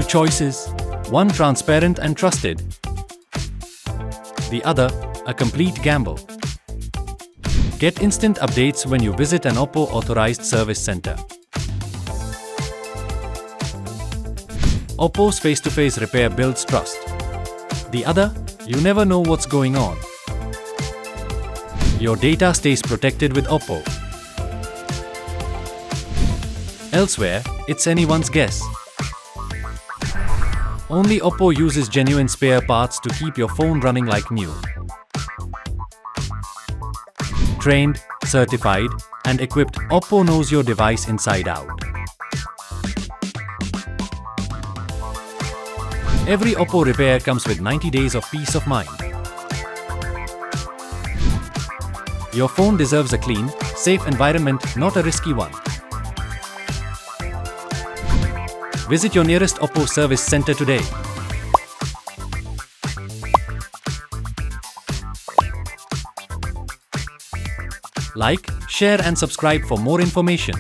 choices, one transparent and trusted, the other a complete gamble. Get instant updates when you visit an OPPO authorized service center. OPPO's face-to-face repair builds trust. The other, you never know what's going on. Your data stays protected with OPPO. Elsewhere, it's anyone's guess. Only OPPO uses genuine spare parts to keep your phone running like new. Trained, certified, and equipped, OPPO knows your device inside out. Every OPPO repair comes with 90 days of peace of mind. Your phone deserves a clean, safe environment, not a risky one. Visit your nearest OPPO service center today. Like, share and subscribe for more information.